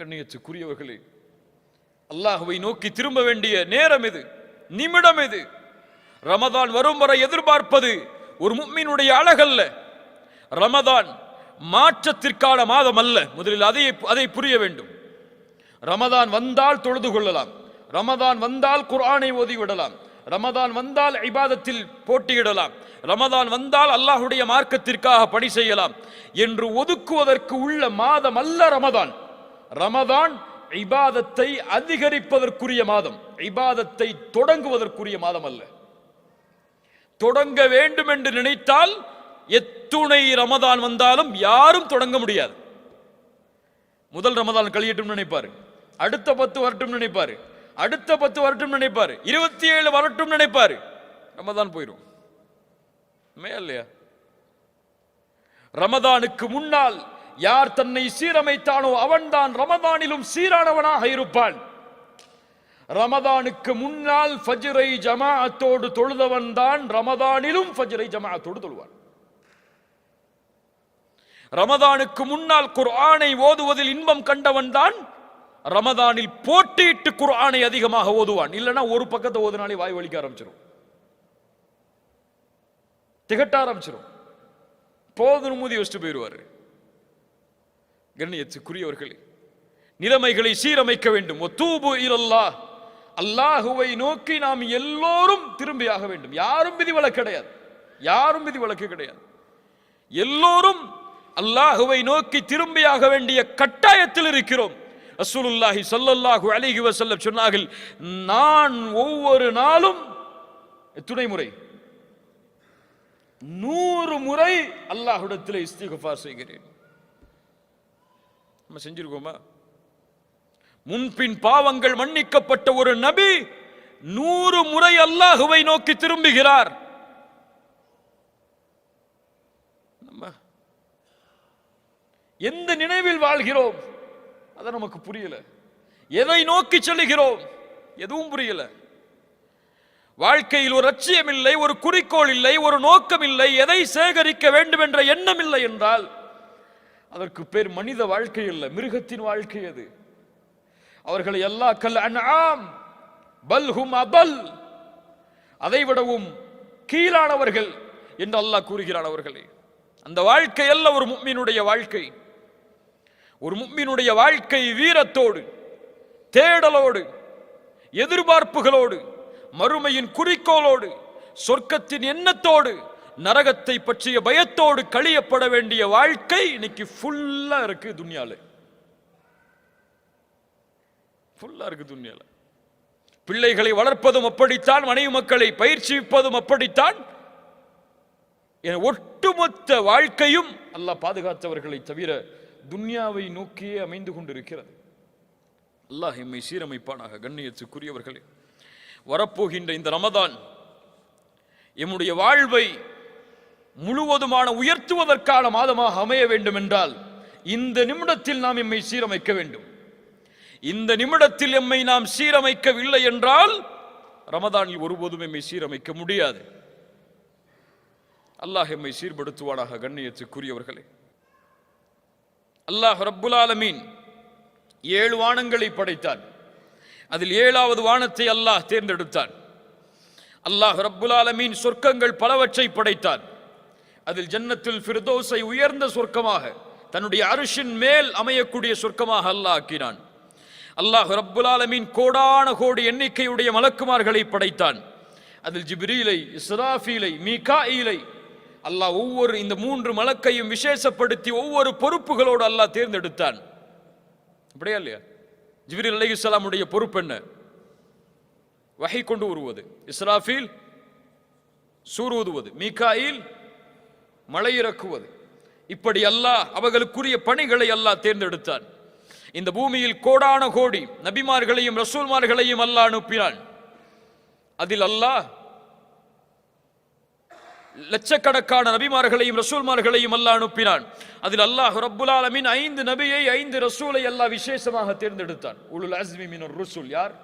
கண்ணியத்துக்குரியவர்களே, அல்லாஹ்வை நோக்கி திரும்ப வேண்டிய நேரம் இது, நிமிடம் இது. ரமதான் வரும் வரை எதிர்பார்ப்பது ஒரு முஃமினுடைய அழகல்ல. ரமதான் மாற்றத்திற்கான மாதம் அல்ல. முதலில் அதை புரிய வேண்டும். ரமதான் வந்தால் தொழுது கொள்ளலாம், ரமதான் வந்தால் குர்ஆனை ஓதிவிடலாம், ரமதான் வந்தால் இபாதத்தில் போட்டியிடலாம், ரமதான் வந்தால் அல்லாஹ்வுடைய மார்க்கத்திற்காக பணி செய்யலாம் என்று ஒதுக்குவதற்கு உள்ள மாதம் அல்ல ரமதான். ரமதான் இபாதத்தை அதிகரிப்பதற்குரிய மாதம், இபாதத்தை தொடங்குவதற்குரிய மாதம் அல்ல. தொடங்க வேண்டும் என்று நினைத்தால் எத்துணை ரமதான் வந்தாலும் யாரும் தொடங்க முடியாது. முதல் ரமதான் கழியட்டும் நினைப்பாரு, அடுத்த 10 வரட்டும் நினைப்பாரு, அடுத்த 10 வரட்டும் நினைப்பாரு, 27 வரட்டும் நினைப்பாரு, ரமதான் போயிடும் இல்லையா? ரமதானுக்கு முன்னால் யார் தன்னை சீரமைத்தானோ அவன்தான் ரமதானிலும் சீரானவனாக இருப்பான். ரமதானுக்கு முன்னால் ஃபஜ்ரை ஜமாஅத்தோடு தொழுதவன் தான் ரமதானிலும் ஃபஜ்ரை ஜமாஅத்தோடு தொழுவான். ரமதானுக்கு முன்னால் குர்ஆனை ஓதுவதில் இன்பம் கண்டவன் தான் ரமதானில் போட்டியிட்டு குர்ஆனை அதிகமாக ஓதுவான். இல்லைன்னா ஒரு பக்கத்தை ஓதுனாலே வாய் வலிக்க ஆரம்பிச்சிடும், திகட்ட ஆரம்பிச்சிடும், போதும் மூதி வச்சுட்டு போயிடுவார். கண்ணியத்துக்குரியவர்களே, நிலைமைகளை சீரமைக்க வேண்டும். வதூபு இலல்லாஹ், அல்லாஹுவை நோக்கி நாம் எல்லோரும் திரும்பியாக வேண்டும். யாரும் விதிவிலக்கு கிடையாது, யாரும் விதிவிலக்கு கிடையாது. எல்லோரும் அல்லாஹுவை நோக்கி திரும்பியாக வேண்டிய கட்டாயத்தில் இருக்கிறோம். ரசூலுல்லாஹி ஸல்லல்லாஹு அலைஹி வஸல்லம் சொன்னார்கள், நான் ஒவ்வொரு நாளும் எத்தனை முறை? 100 முறை அல்லாஹ்விடத்தில் இஸ்திக்ஃபார் செய்கிறேன். நம்ம செஞ்சிருக்கோமா? முன்பின் பாவங்கள் மன்னிக்கப்பட்ட ஒரு நபி 100 முறை அல்லாஹுவை நோக்கி திரும்புகிறார். நம்ம எந்த நினைவில் வாழ்கிறோம் அது நமக்கு புரியல. எதை நோக்கி செல்லுகிறோம் எதுவும் புரியல. வாழ்க்கையில் ஒரு லட்சியம் இல்லை, ஒரு குறிக்கோள் இல்லை, ஒரு நோக்கம் இல்லை, எதை சேகரிக்க வேண்டும் என்ற எண்ணம் இல்லை என்றால் அதற்கு பேர் மனித வாழ்க்கை இல்லை, மிருகத்தின் வாழ்க்கை அது. அவர்களை அல்லாஹ் கல் அன்ஆம் பல் ஹும் அபல், அதைவிடவும் கீழானவர்கள் என்று அல்லாஹ் கூறுகிறான் அவர்களே. அந்த வாழ்க்கை அல்ல ஒரு முஃமினுடைய வாழ்க்கை. ஒரு முஃமினுடைய வாழ்க்கை வீரத்தோடு, தேடலோடு, எதிர்பார்ப்புகளோடு, மறுமையின் குறிக்கோளோடு, சொர்க்கத்தின் எண்ணத்தோடு, நரகத்தை பற்றிய பயத்தோடு கழியப்பட வேண்டிய வாழ்க்கை இன்னைக்கு ஃபுல்லா இருக்கு துன்யால. ஃபுல்லா இருக்கு துன்யால. பிள்ளைகளை வளர்ப்பதும் அப்படித்தான், மனைவி மக்களை பயிற்சிப்பதும் அப்படித்தான். ஒட்டுமொத்த வாழ்க்கையும் அல்லாஹ் பாதுகாத்தவர்களை தவிர துன்யாவை நோக்கியே அமைந்து கொண்டிருக்கிறது. அல்லாஹ் எம்மை சீரமைப்பானாக. கண்ணியத்துக்குரியவர்களே, வரப்போகின்ற இந்த ரமதான் எம்முடைய வாழ்வை முழுவதுமான உயர்த்துவதற்கான மாதமாக அமைய வேண்டும் என்றால் இந்த நிமிடத்தில் நாம் எம்மை சீரமைக்க வேண்டும். இந்த நிமிடத்தில் எம்மை நாம் சீரமைக்கவில்லை என்றால் ரமதானில் ஒருபோதும் எம்மை சீரமைக்க முடியாது. அல்லாஹ் எம்மை சீர்படுத்துவானாக. கண்ணியத்துக்குரியவர்களே, அல்லாஹ் ரப்புல் ஆலமீன் 7 வானங்களை படைத்தான். அதில் 7வது வானத்தை அல்லாஹ் தேர்ந்தெடுத்தான். அல்லாஹ் ரப்புல் ஆலமீன் சொர்க்கங்கள் பலவற்றை படைத்தான். அதில் ஜன்னத்துல் ஃபிர்தௌஸை உயர்ந்த சொர்க்கமாக, தன்னுடைய அர்ஷின் மேல் அமையக்கூடிய சொர்க்கமாக அல்லாஹ் ஆக்கினான். அல்லாஹ் ரப்புல் ஆலமீன் கோடான கோடி எண்ணிக்கையுடைய மலக்குமார்களை படைத்தான். அதில் ஜிப்ரீலை, இஸ்ராஃபீலை, மீகாஈலை அல்லாஹ் ஒவ்வொரு இந்த 3 மலக்கையும் விசேஷப்படுத்தி ஒவ்வொரு பொறுப்புகளோடு அல்லாஹ் தேர்ந்தெடுத்தான். அப்படியா இல்லையா? ஜிப்ரீல் அலைஹிஸ்ஸலாமுடைய பொறுப்பு என்ன? வஹி கொண்டு வருவது, இஸ்ராஃபீல் சூர் ஊதுவது, மீகாயில் மழை இறக்குவது. இப்படி அல்லாஹ் அவர்களுக்குரிய பணிகளை அல்லாஹ் தேர்ந்தெடுத்தான். இந்த பூமியில் கோடான கோடி நபிமார்களையும் ரசூல்மார்களையும் அல்லாஹ் அனுப்பினான். அதில் அல்லாஹ் லட்சக்கணக்கான நபிமார்களையும் ரசூல்மார்களையும் அல்லாஹ் அனுப்பினான். அதில் அல்லாஹ் ரப்புல் ஆலமீன் 5 நபியை 5 ரசூலை அல்லாஹ் விசேஷமாக தேர்ந்தெடுத்தான். உலுல் அஸ்மி மினர் ருசுல் யார்?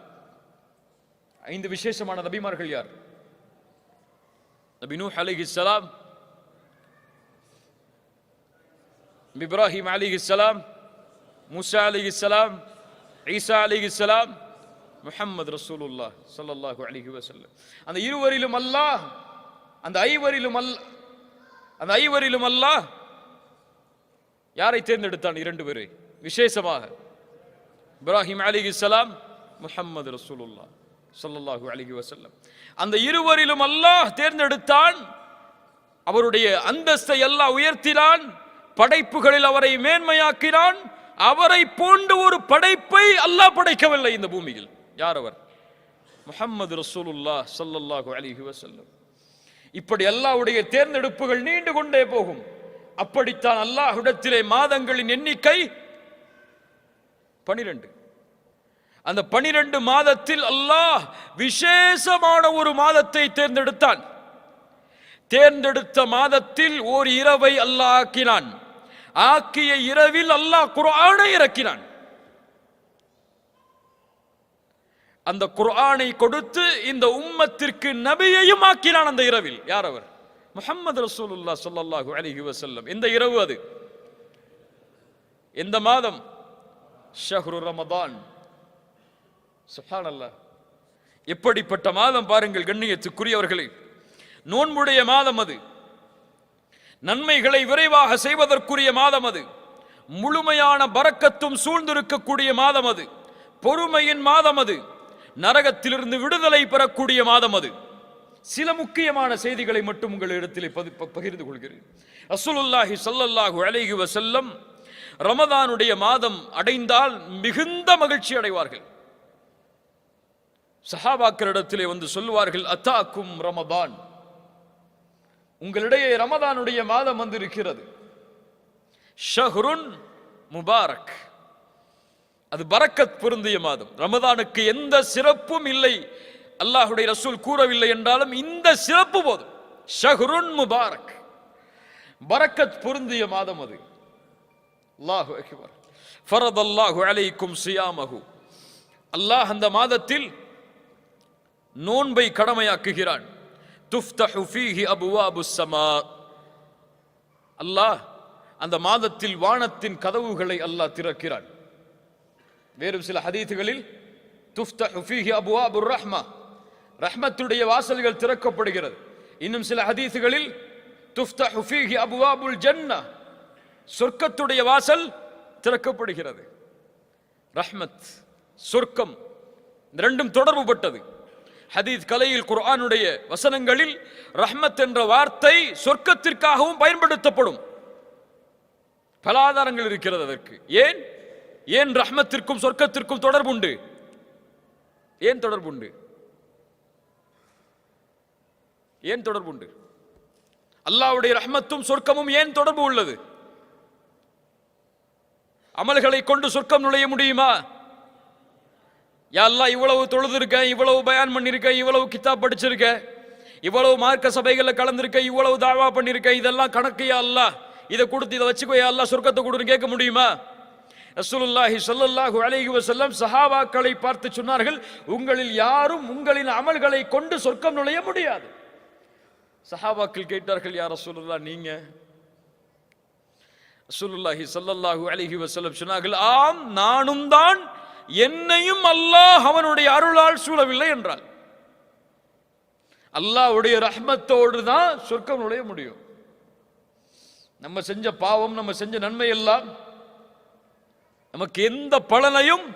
5 விசேஷமான நபிமார்கள் யார்? நபி நூஹ் அலைஹிஸ்ஸலாம், இப்ராஹிம் அலைஹிஸ்ஸலாம், மூசா அலைஹிஸ்ஸலாம், ஈசா அலைஹிஸ்ஸலாம், முஹம்மது ரசூலுல்லாஹ் ஸல்லல்லாஹு அலைஹி வஸல்லம். அந்த இருவரிலும் அல்லாஹ், அந்த ஐவரிலும் அல்லாஹ் யாரை தேர்ந்தெடுத்தான்? இரண்டு பேரை விசேஷமாக. இப்ராஹிம் அலைஹிஸ்ஸலாம், முஹம்மது ரசூலுல்லாஹ் ஸல்லல்லாஹு அலைஹி வஸல்லம். அந்த இருவரிலும் அல்லாஹ் தேர்ந்தெடுத்தான். அவருடைய அந்தஸ்தை அல்லாஹ் உயர்த்தினான். படைப்புகளில் அவரை மேன்மையாக்கினான். அவரை போன்ற ஒரு படைப்பை அல்லாஹ் படைக்கவில்லை இந்த பூமியில். யார் அவர்? முஹம்மது ரசூலுல்லாஹ் ஸல்லல்லாஹு அலைஹி வஸல்லம். இப்படி அல்லாஹ்வுடைய தேர்ந்தெடுப்புகள் நீண்டு கொண்டே போகும். அப்படித்தான் அல்லாஹ்விடத்திலே மாதங்களின் எண்ணிக்கை 12. அந்த 12 மாதத்தில் அல்லாஹ் விசேஷமான ஒரு மாதத்தை தேர்ந்தெடுத்தான். தேர்ந்தெடுத்த மாதத்தில் ஓர் இரவை அல்லாஹ் ஆக்கினான். ஆக்கிய இரவில் அல்லாஹ் குர்ஆனை இறக்கினான். அந்த குர்ஆனை கொடுத்து இந்த உம்மத்திற்கு நபியையும் ஆக்கினான் அந்த இரவில். யார் அவர்? முஹம்மது ரசூலுல்லாஹ் ஸல்லல்லாஹு அலைஹி வஸல்லம். இந்த இரவு அது. எந்த மாதம்? ஷஹ்ரு ரமதான். சுப்ஹானல்லாஹ், எப்படிப்பட்ட மாதம் பாருங்கள் கண்ணியத்துக்குரியவர்களே. நோன்புடைய மாதம் அது. நன்மைகளை விரைவாக செய்வதற்குரிய மாதம் அது. முழுமையான பரக்கத்தும் சூழ்ந்திருக்கக்கூடிய மாதம் அது. பொறுமையின் மாதம் அது. நரகத்திலிருந்து விடுதலை பெறக்கூடிய மாதம் அது. சில முக்கியமான செய்திகளை மட்டும் உங்களிடத்தில் பகிர்ந்து கொள்கிறேன். ரசூலுல்லாஹி ஸல்லல்லாஹு அலைஹி வஸல்லம் ரமதானுடைய மாதம் அடைந்தால் மிகுந்த மகிழ்ச்சி அடைவார்கள். சஹாபாக்களிடத்திலே வந்து சொல்லுவார்கள், அத்தாக்கும் ரமதான், உங்களிடையே ரமதானுடைய மாதம் வந்து இருக்கிறது. ஷஹ்ருன் முபாரக், அது பரக்கத் பொருந்திய மாதம். ரமதானுக்கு எந்த சிறப்பும் இல்லை, அல்லாஹ்வுடைய ரசூல் கூறவில்லை என்றாலும் இந்த சிறப்பு போதும். ஷஹ்ருன் முபாரக், பரக்கத் பொருந்திய மாதம் அது. அல்லாஹு அக்பர். ஃபரதல்லாஹு அலைக்கும் சியாமஹு, அல்லாஹ் அந்த மாதத்தில் நோன்பை கடமையாக்குகிறான். துஃப்தஹு ஃபீஹி அபுவாபுஸ் ஸமா, அல்லாஹ் அந்த மாதத்தில் வானத்தின் கதவுகளை அல்லாஹ் திறக்கிறான். வேறு சில ஹதீதுகளில் துஃப்தஹு ஃபீஹி அபுவாபுர் ரஹ்மா, ரஹ்மத்துடைய வாசல்கள் திறக்கப்படுகிறது. இன்னும் சில ஹதீதுகளில் துஃப்தஹு ஃபீஹி அபுவாபுல் ஜன்னah, சொர்க்கத்துடைய வாசல் திறக்கப்படுகிறது. ரஹ்மத், சொர்க்கம், இந்த ரெண்டும் தொடர்பு பட்டது. ஹதீஸ் கலையில் குர்ஆனுடைய வசனங்களில் ரஹ்மத் என்ற வார்த்தை சொர்க்கத்திற்காகவும் பயன்படுத்தப்படும். பல ஆதாரங்கள் இருக்கிறது அதற்கு. ஏன் ரஹ்மத்திற்கும் சொர்க்கத்திற்கும் தொடர்புண்டு? ஏன் தொடர்புண்டு? ஏன் தொடர்புண்டு? அல்லாஹ்வுடைய ரஹ்மத்தும் சொர்க்கமும் ஏன் தொடர்பு உள்ளது? அமல்களை கொண்டு சொர்க்கம் நுழைய முடியுமா? யா அல்லாஹ், இவ்வளவு தொழுதிருக்க, இவ்வளவு பயான் பண்ணிருக்க, இவ்வளவு கிதாப் படிச்சிருக்க, இவ்வளவு மார்க்க சபைகளில் கலந்திருக்க, இவ்வளவு தாவா பண்ணிருக்க, இதெல்லாம் கணக்கு யா அல்லாஹ், இதை கொடுத்து இதை வச்சுக்கோ யா அல்லாஹ், சொர்க்கத்தை கொடுன்னு கேட்க முடியுமா? ரசூலுல்லாஹி ஸல்லல்லாஹு அலைஹி வஸல்லம் சஹாபாக்களை பார்த்து சொன்னார்கள், உங்களில் யாரும் உங்களின் அமல்களை கொண்டு சொர்க்கம் நுழைய முடியாது. சஹாபாக்கள் கேட்டார்கள், யா ரசூலுல்லாஹ் நீங்க? ரசூலுல்லாஹி ஸல்லல்லாஹு அலைஹி வஸல்லம் சொன்னார்கள், ஆம், நானும் தான், என்னையும் அல்லாஹ் அவனுடைய அருளால் சூழவில்லை என்றால். அல்லாஹ்வுடைய ரஹ்மத்தோடு தான் சொர்க்கம் நுழைய முடியும். நம்ம செஞ்ச பாவம், நம்ம செஞ்ச நன்மை எல்லாம் நமக்கு எந்த பலனையும்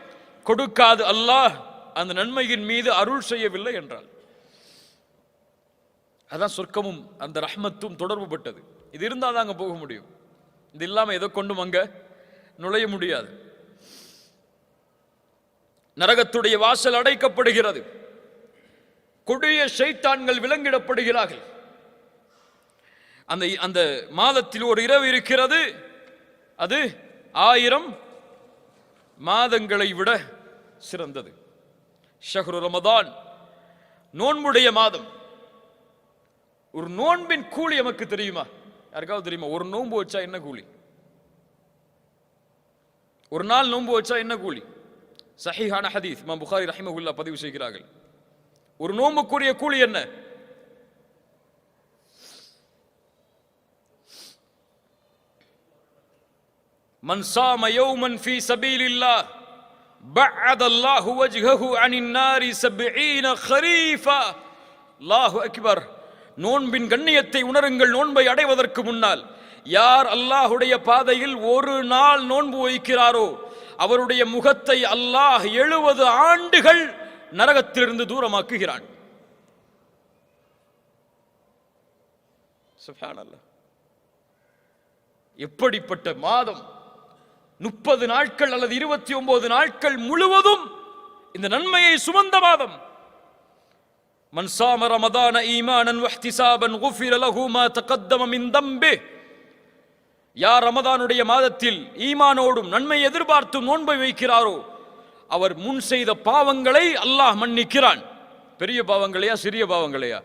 கொடுக்காது, அல்லாஹ் அந்த நன்மையின் மீது அருள் செய்யவில்லை என்றால். அதான் சொர்க்கமும் அந்த ரஹ்மத்தும் தொடர்பு பட்டது. இது இருந்தால் தான் அங்க போக முடியும். இது இல்லாம எதை கொண்டும் அங்க நுழைய முடியாது. நரகத்துடைய வாசல் அடைக்கப்படுகிறது. கொடிய ஷைத்தான்கள் விலங்கிடப்படுகிறார்கள். அந்த மாதத்தில் ஒரு இரவு இருக்கிறது, அது 1000 மாதங்களை விட சிறந்தது. ஷஹ்ரு ரமதான், நோன்புடைய மாதம். ஒரு நோன்பின் கூலி நமக்கு தெரியுமா? யாருக்காவது தெரியுமா? ஒரு நோன்பு வச்சா என்ன கூலி? ஒரு நாள் நோன்பு வச்சா என்ன கூலி? சஹீஹான ஹதீஸ் இமாம் புகாரி ரஹிமஹுல்லாஹ் பதிவு செய்கிறார்கள். ஒரு நோன்புக்குரிய கூலி என்ன? மன் சாம யௌமன் ஃபீ சபீலில்லாஹ் பஅத அல்லாஹு வஜ்ஹஹு அனின் நாரி 70 கரீஃபா. அல்லாஹு அக்பர். நோன்பின் கண்ணியத்தை உணருங்கள். நோன்பை அடைவதற்கு முன்னால் யார் அல்லாஹுடைய பாதையில் ஒரு நாள் நோன்பு வைக்கிறாரோ அவருடைய முகத்தை அல்லாஹ் 70 ஆண்டுகள் நரகத்திலிருந்து தூரமாக்குகிறான். சுப்ஹானல்லாஹ். எப்படிப்பட்ட மாதம்! 30 நாட்கள் அல்லது 29 நாட்கள் முழுவதும் இந்த நன்மையை சுமந்த மாதம். மன் சாம ரமதான ஈமானன் வஹ்திசாபன் குஃபிர லஹு மா தகத்தம மின் தம்பி. யார் ரமதானுடைய மாதத்தில் ஈமானோடும் நன்மை எதிர்பார்த்தும் நோன்பை வைக்கிறாரோ அவர் முன் செய்த பாவங்களை அல்லாஹ் மன்னிக்கிறான். பெரிய பாவங்களையா சிறிய பாவங்களையா?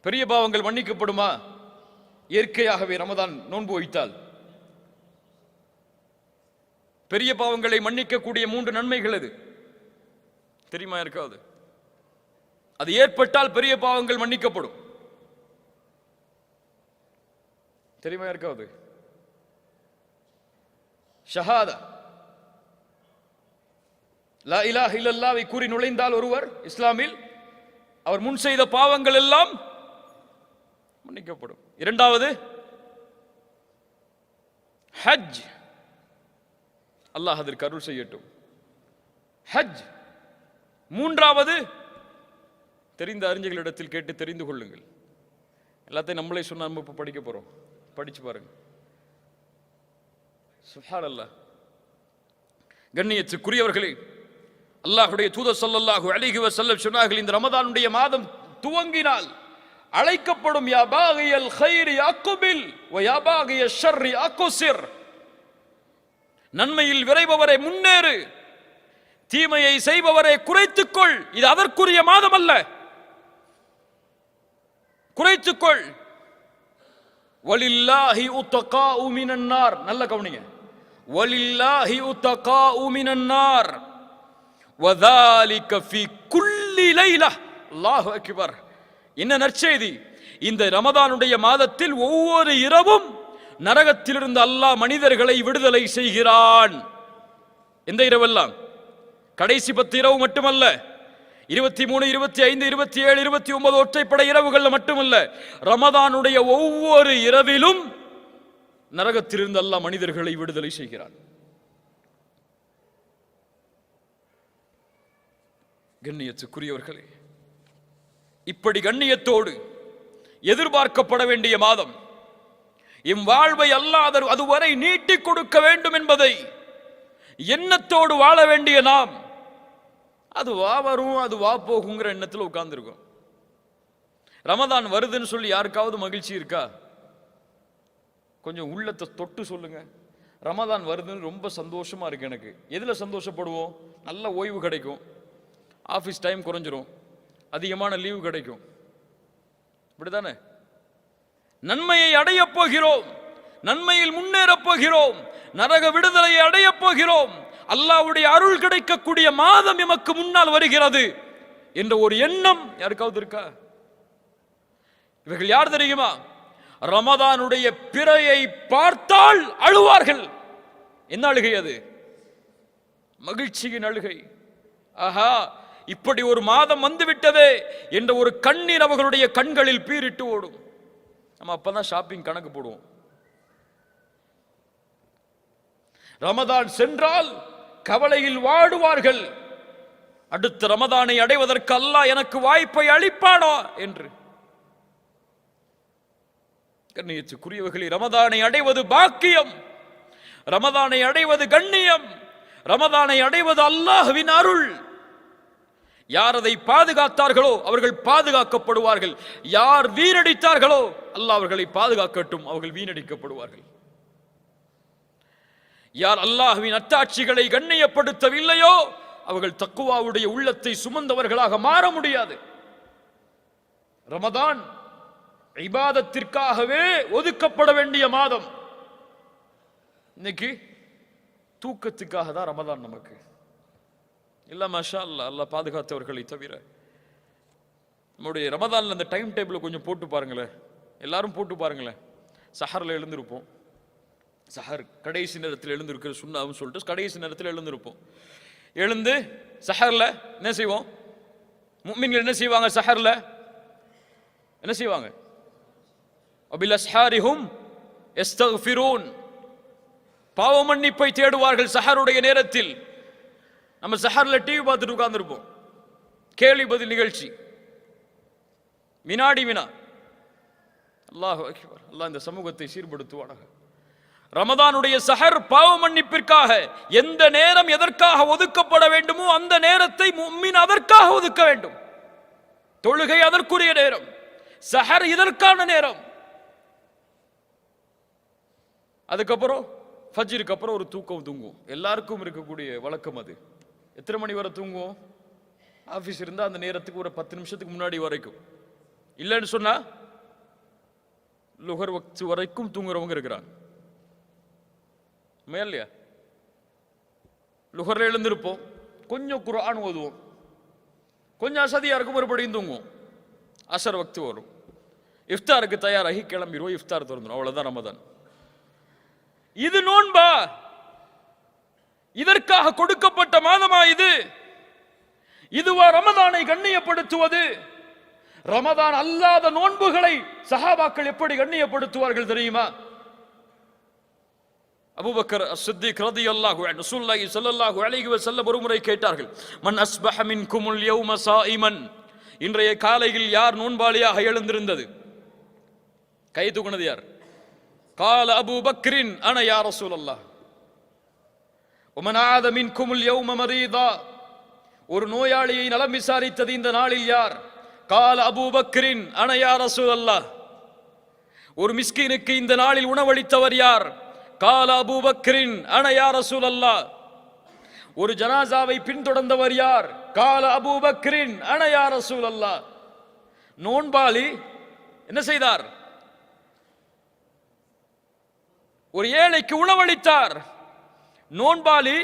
பெரிய பாவங்கள் மன்னிக்கப்படுமா? இயற்கையாகவே ரமதான் நோன்பு வைத்தால் பெரிய பாவங்களை மன்னிக்கக்கூடிய 3 நன்மைகள் எது தெரியுமா? இருக்காது. அது ஏற்பட்டால் பெரிய பாவங்கள் மன்னிக்கப்படும். தெரியுமா? இருக்காது. ஷஹாதா, லா இலாஹ இல்லல்லாஹ்வை கூறி நுழைந்தால் ஒருவர் இஸ்லாமில் அவர் முன் செய்த பாவங்கள் எல்லாம் மன்னிக்கப்படும். இரண்டாவது ஹஜ். அல்லாஹ் அதற்கு அருள் செய்யட்டும். ஹஜ். மூன்றாவது தெரிந்த அறிஞர்களிடத்தில் கேட்டு தெரிந்து கொள்ளுங்கள். எல்லாத்தையும் நம்மளே சொன்னா நம்ம இப்ப படிக்க போறோம். படிச்சு பாருங்க. சுப்ஹானல்லாஹ். கண்ணியத்துக்குரியவர்களே, அல்லாஹ்வுடைய தூதர் ஸல்லல்லாஹு அலைஹி வஸல்லம் சொன்னார்கள், இந்த ரமதானுடைய மாதம் துவங்கினால் அழைக்கப்படும் யா பாகியல் கைரி அக்பில் வ யா பாகிய ஷர்ரி அக்ஸிர். நன்மையில் விரைபவரை முன்னேறு, தீமையை செய்பவரை குறைத்துக்கொள். இது அதற்குரிய மாதம் அல்ல. குறைத்துக்கொள். வலில்லாஹி உத்தகாஉ மினன் நார். நல்ல கவனிங்க. வலில்லாஹி உத்தகாஉ மினன் நார் வதாலிக ஃபீ குல்லி லைலா. அல்லாஹு அக்பர். என்ன நற்செய்தி! இந்த ரமதானுடைய மாதத்தில் ஒவ்வொரு இரவும் நரகத்திலிருந்து அல்லாஹ் மனிதர்களை விடுதலை செய்கிறான். எந்த இரவெல்லாம்? கடைசி 10 இரவு மட்டுமல்ல, 23, 25, 27, 29 ஒற்றைப்படை இரவுகள் மட்டுமல்ல, ரமதானுடைய ஒவ்வொரு இரவிலும் நரகத்திலிருந்து அல்லாஹ் மனிதர்களை விடுதலை செய்கிறான். கண்ணியத்துக்குரியவர்களே, இப்படி கண்ணியத்தோடு எதிர்பார்க்கப்பட வேண்டிய மாதம், எம் வாழ்வை அல்லாஹ் அதுவரை நீட்டிக் கொடுக்க வேண்டும் என்பதை எண்ணத்தோடு வாழ வேண்டிய நாம், அது வா வரும் அது வா போகுங்கிற எண்ணத்தில் உட்கார்ந்துருக்கோம். ரமதான் வருதுன்னு சொல்லி யாருக்காவது மகிழ்ச்சி இருக்கா? கொஞ்சம் உள்ளத்தை தொட்டு சொல்லுங்க. ரமதான் வருதுன்னு ரொம்ப சந்தோஷமா இருக்கு எனக்கு. எதுல சந்தோஷப்படுவோம்? நல்ல ஓய்வு கிடைக்கும், ஆஃபீஸ் டைம் குறைஞ்சிரும், அதிகமான லீவு கிடைக்கும். இப்படிதானே? நன்மையை அடையப் போகிறோம், நன்மையில் முன்னேறப் போகிறோம், நரக விடுதலையை அடையப் போகிறோம், அல்லாஹ்வுடைய அருள் கிடைக்கக்கூடிய மாதம் எமக்கு முன்னால் வருகிறது என்ற ஒரு எண்ணம் யாருக்காவது இருக்கா? இவர்கள் யார் தெரியுமா? ரமதானுடைய பிறையை பார்த்தால் அழுவார்கள். என்ன அழுகை அது? மகிழ்ச்சியின் அழுகை. ஆஹா, இப்படி ஒரு மாதம் வந்துவிட்டதே என்ற ஒரு கண்ணீர் அவர்களுடைய கண்களில் பீரிட்டு ஓடும். நம்ம அப்பதான் ஷாப்பிங் கணக்கு போடுவோம். ரமதான் சென்றால் கவலையில் வாடுவார்கள். அடுத்த ரமதானை அடைவதற்கு அல்லாஹ் எனக்கு வாய்ப்பை அளிப்பானா என்று. கண்ணியத்துக்குரியவர்களே, ரமதானை அடைவது பாக்கியம், ரமதானை அடைவது கண்ணியம், ரமதானை அடைவது அல்லாஹ்வின் அருள். யார் அதை பாதுகாத்தார்களோ அவர்கள் பாதுகாக்கப்படுவார்கள். யார் வீணடித்தார்களோ அல்லாஹ் அவர்களை பாதுகாக்கட்டும், அவர்கள் வீணடிக்கப்படுவார்கள். யார் அல்லாஹ்வின் அத்தாட்சிகளை கண்ணியப்படுத்தவில்லையோ அவர்கள் தக்குவாவுடைய உள்ளத்தை சுமந்தவர்களாக மாற முடியாது. ரமதான் இபாதத்திற்காகவே ஒதுக்கப்பட வேண்டிய மாதம். இன்னைக்கு தூக்கத்துக்காக தான் ரமதான் நமக்கு இல்ல. மாஷா அல்லாஹ், அல்லாஹ் பாதுகாத்தவர்களை தவிர. நம்முடைய ரமதான்ல அந்த டைம் டேபிள் கொஞ்சம் போட்டு பாருங்களேன், எல்லாரும் போட்டு பாருங்களேன். சஹரில் எழுந்திருப்போம். சஹர் கடைசி நேரத்தில் எழுந்திருக்கிற சுண்ணாவும் சொல்லிட்டு கடைசி நேரத்தில் எழுந்திருப்போம். எழுந்து சஹரில் என்ன செய்வோம்? முஃமின்கள் என்ன செய்வாங்க? சஹரில் என்ன செய்வாங்க? அபில் அஸ்ஹாரிஹும் யஸ்தக்ஃபிரூன், பாவ மன்னிப்பை தேடுவார்கள் சஹருடைய நேரத்தில். நம்ம சஹரில் டிவி பார்த்துட்டு உட்கார்ந்துருப்போம். கேள்வி பதில் நிகழ்ச்சி, வினாடி வினா. அல்லாஹு அக்பர். அல்லாஹ் இந்த சமூகத்தை சீர்படுத்துவானாக. ரமதானுடைய சஹர் பாவ மன்னிப்பிற்காக எந்த நேரம் எதற்காக ஒதுக்கப்பட வேண்டுமோ அந்த நேரத்தை முஃமின் அதற்காக ஒதுக்க வேண்டும். தொழுகை அதற்குரிய நேரம், சஹர் இதற்கான நேரம். அதுக்கப்புறம் ஃபஜ்ருக்கு அப்புறம் ஒரு தூக்கம் தூங்குவோம். எல்லாருக்கும் இருக்கக்கூடிய வழக்கம் அது. எத்தனை மணி வரை தூங்குவோம்? ஆஃபீஸ் இருந்தால் அந்த நேரத்துக்கு ஒரு 10 நிமிஷத்துக்கு முன்னாடி வரைக்கும். இல்லைன்னு சொன்னா லுஹர் வக்த் வரைக்கும் தூங்குறவங்க இருக்கிறாங்க. இல்லையா? லுஹர்ல எழுந்திருப்போம், கொஞ்சம் குர்ஆன் ஓதுவோம், கொஞ்சம் அசதியா இருக்கும், மறுபடியும் தூங்குவோம். அசர் வக்து வரும், இஃப்தாருக்கு தயாராகி கிளம்பிடுவோம், இஃப்தார் திறந்துடும். அவ்வளவுதான் ரமதான். இது நோன்பா? இதற்காக கொடுக்கப்பட்ட மாதமா இது? இதுவா ரமதானை கண்ணியப்படுத்துவது? ரமதான் அல்லாத நோன்புகளை சஹாபாக்கள் எப்படி கண்ணியப்படுத்துவார்கள் தெரியுமா? அபூபக்கர் அஸ்-சித்தீக் ரலியல்லாஹு அன்ஹு ரசூலுல்லாஹி ஸல்லல்லாஹு அலைஹி வஸல்லம் ஒருமுறை கேட்டார்கள், மன் அஸ்பஹ மின்குமுல் யௌம ஸாயிமன், இன்றைய காலையில் யார் நோன்பாளியாக எழுந்திருந்தது? கை தூக்குனது யார்? கால அபூபக்ரின் அன யா ரசூலல்லாஹ். வமன் ஆத மின்குமுல் யௌம மரீதா, ஒரு நோயாளியை நலம் விசாரித்தது இந்த நாளில் யார்? கால அபூபக்ரின் அன யா ரசூலல்லாஹ். ஒரு மிஸ்கீனுக்கு இந்த நாளில் உணவளித்தவர் யார்? கால அபூபக்ரின் அன யா ரசூலல்லாஹ். ஒரு ஜனாசாவை பின்தொடர்ந்தவர் யார்? கால அபூபக்ரின் அன யா ரசூலல்லாஹ். நோன்பாளி என்ன செய்தார்? ஒரு ஏழைக்கு உணவளித்தார். நோன்பாளி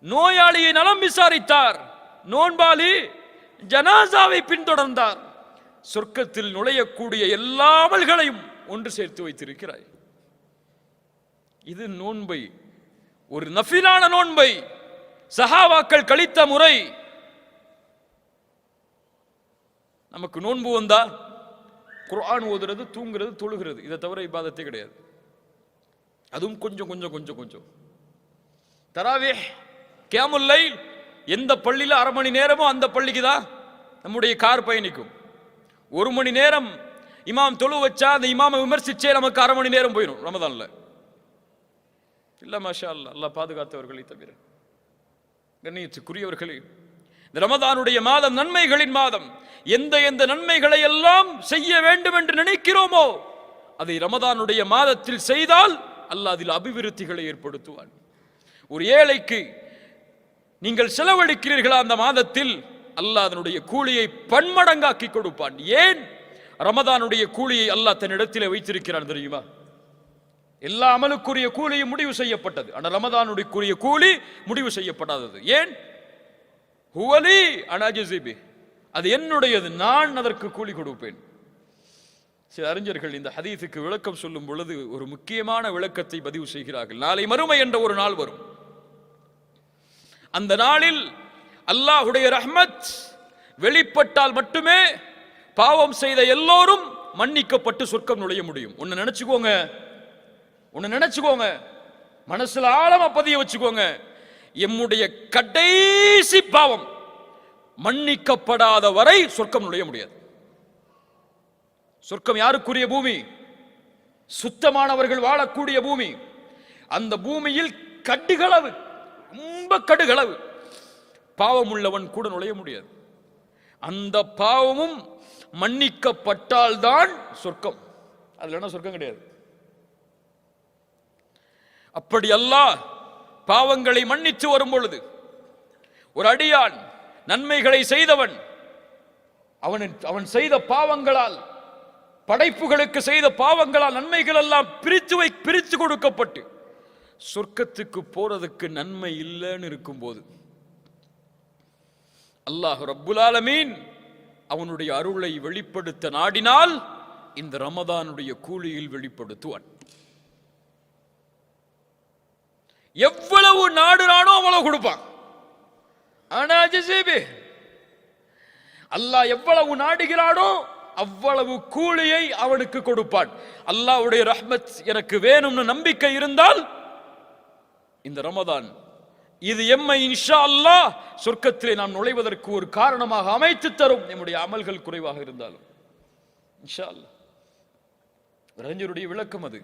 நோயாளியை நலம் விசாரித்தார். நோன்பாளி ஜனாசாவை பின்தொடர்ந்தார். சொர்க்கத்தில் நுழையக்கூடிய எல்லா அமல்களையும் ஒன்று சேர்த்து வைத்திருக்கிறாய். இது நோன்பை, ஒரு நஃபிலான நோன்பை சஹாபாக்கள் கழித்த முறை. நமக்கு நோன்பு வந்தா குர்ஆன் ஓதுறது, தூங்குறது, தொழுகிறது, இதை தவிர இபாதத்தே கிடையாது. அதுவும் கொஞ்சம் கொஞ்சம் கொஞ்சம் கொஞ்சம். தராவீஹ், கியாமுல் லைல், எந்த பள்ளியில அரை மணி நேரமோ அந்த பள்ளிக்கு தான் நம்முடைய கார் பயணிக்கும். 1 மணி நேரம் இமாம் தொழு வச்சா அந்த இமாமை விமர்சிச்சே நமக்கு அரை மணி நேரம் போயிடும் ரமதான்ல. இல்ல மாஷா அல்லாஹ், அல்லாஹ் பாதுகாத்தவர்களை தவிர. கண்ணியத்துக்குரியவர்களே, இந்த ரமதானுடைய மாதம் நன்மைகளின் மாதம். எந்த எந்த நன்மைகளை எல்லாம் செய்ய வேண்டும் என்று நினைக்கிறோமோ அதை ரமதானுடைய மாதத்தில் செய்தால் அல்லாஹ் அதில் அபிவிருத்திகளை ஏற்படுத்துவான். ஒரு ஏழைக்கு நீங்கள் செலவழிக்கிறீர்களா அந்த மாதத்தில், அல்லாஹ் அதனுடைய கூலியை பன்மடங்காக்கி கொடுப்பான். ஏன்? ரமதானுடைய கூலியை அல்லாஹ் தன்னிடத்திலே வைத்திருக்கிறான் தெரியுமா? எல்லா அமலுக்குரிய கூலியும் முடிவு செய்யப்பட்டது, ஆனால் ரமதானுடைய கூலி முடிவு செய்யப்படாதது. ஏன்? ஹுவலி அனாஜிபி, அது என்னுடையது, நான் அதற்கு கூலி கொடுப்பேன். சில அறிஞர்கள் இந்த ஹதீஸுக்கு விளக்கம் சொல்லும் பொழுது ஒரு முக்கியமான விளக்கத்தை பதிவு செய்கிறார்கள். நாளை மறுமை என்ற ஒரு நாள் வரும். அந்த நாளில் அல்லாஹ்வுடைய ரஹ்மத் வெளிப்பட்டால் மட்டுமே பாவம் செய்த எல்லோரும் மன்னிக்கப்பட்டு சொர்க்கம் நுழைய முடியும். ஒன்னு நினைச்சுக்கோங்க, மனசுல ஆழமா பதிய வச்சுக்கோங்க. எம்முடைய கடைசி பாவம் மன்னிக்கப்படாத வரை சொர்க்கம் நுழைய முடியாது. சொர்க்கம் யாருக்குரிய பூமி? சுத்தமானவர்கள் வாழக்கூடிய பூமி. அந்த பூமியில் கடுகளவு, ரொம்ப கடுகளவு பாவம் உள்ளவன் கூட நுழைய முடியாது. அந்த பாவமும் மன்னிக்கப்பட்டால்தான் சொர்க்கம். அதுல என்ன சொர்க்கம் கிடையாது. அப்படி அல்லாஹ் பாவங்களை மன்னித்து வரும் பொழுது ஒரு அடியான் நன்மைகளை செய்தவன், அவன் செய்த பாவங்களால், படைப்புகளுக்கு செய்த பாவங்களால் நன்மைகள் எல்லாம் பிரித்து கொடுக்கப்பட்டு சொர்க்கத்துக்கு போறதுக்கு நன்மை இல்லைன்னு இருக்கும் போது அல்லாஹ் ரப்புல் ஆலமீன் அவனுடைய அருளை வெளிப்படுத்த நாடினால் இந்த ரமதானுடைய கூலியில் வெளிப்படுத்துவான். எவ்வளவு நாடுறானோ அவ்வளவு கொடுப்பான். ஆனா அல்லாஹ் எவ்வளவு நாடுகிறானோ அவ்வளவு கூலியை அவனுக்கு கொடுப்பான். அல்லாஹ்வுடைய ரஹ்மத் எனக்கு வேணும்னு நம்பிக்கை இருந்தால் இந்த ரமதான் இது எம்மை இன்ஷா அல்லாஹ் சொர்க்கத்திலே நாம் நுழைவதற்கு ஒரு காரணமாக அமைத்து தரும். நம்முடைய அமல்கள் குறைவாக இருந்தாலும் இன்ஷா அல்லாஹ். அறிஞருடைய விளக்கம் அது.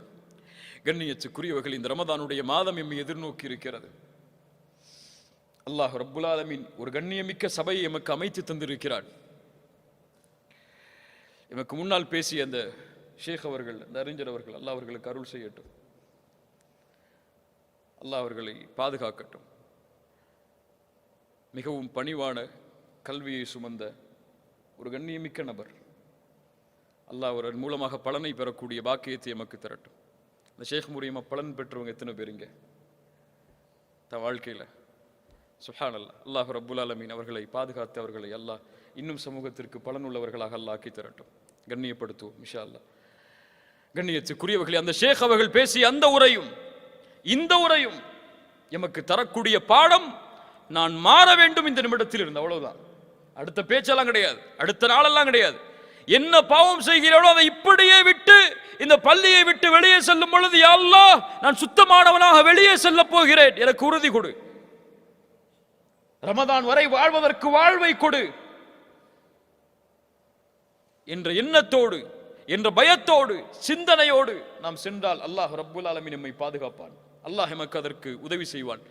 கண்ணியத்துக்குரியவர்கள், இந்த ரமதானுடைய மாதம் எம்மை எதிர்நோக்கி இருக்கிறது. அல்லாஹ் ரப்புல் ஆலமீன் ஒரு கண்ணியமிக்க சபையை எமக்கு அமைத்து தந்திருக்கிறார். எமக்கு முன்னால் பேசிய அந்த ஷேக் அவர்கள், அந்த அறிஞர் அவர்கள், அல்லாஹ் அவர்களுக்கு அருள் செய்யட்டும், அல்லாஹ் அவர்களை பாதுகாக்கட்டும். மிகவும் பணிவான கல்வியை சுமந்த ஒரு கண்ணியமிக்க நபர். அல்லாஹ் அவர் மூலமாக பலனை பெறக்கூடிய பாக்கியத்தை எமக்கு தரட்டும். இந்த ஷேக் மூலியமா பலன் பெற்றவங்க எத்தனை பேருங்க தன் வாழ்க்கையில? சுப்ஹானல்லாஹ். அல்லாஹ் ரப்புல் ஆலமீன் அவர்களை பாதுகாத்து அவர்களை அல்லாஹ் இன்னும் சமூகத்திற்கு பலனுள்ளவர்களாக அல்லாஹ் ஆக்கி தரட்டும். கண்ணியப்படுத்துவோம் இன்ஷா அல்லாஹ். கண்ணியத்துக்குரியவர்களே, அந்த ஷேக் அவர்கள் பேசிய அந்த உரையும் இந்த உரையும் எமக்கு தரக்கூடிய பாடம், நான் மாற வேண்டும் இந்த நிமிடத்தில் இருந்து, அவ்வளவுதான். அடுத்த பேச்செல்லாம் கிடையாது, அடுத்த நாளெல்லாம் கிடையாது. என்ன பாவம் செய்கிறோம் அதை இப்படியே விட்டு இந்த பள்ளியை விட்டு வெளியே செல்லும் பொழுது, யா அல்லாஹ் நான் சுத்தமானவனாக வெளியே செல்ல போகிறேன், எனக்கு உறுதி கொடு. ரமதான் வரை வாழ்வதற்கு வாழ்வை கொடு என்ற எண்ணத்தோடு, என்ற பயத்தோடு, சிந்தனையோடு நாம் சென்றால் அல்லாஹ் ரப்புல் ஆலமீன் நம்மை பாதுகாப்பான். அல்லாஹ் எமக்கு அதற்கு உதவி செய்வான்.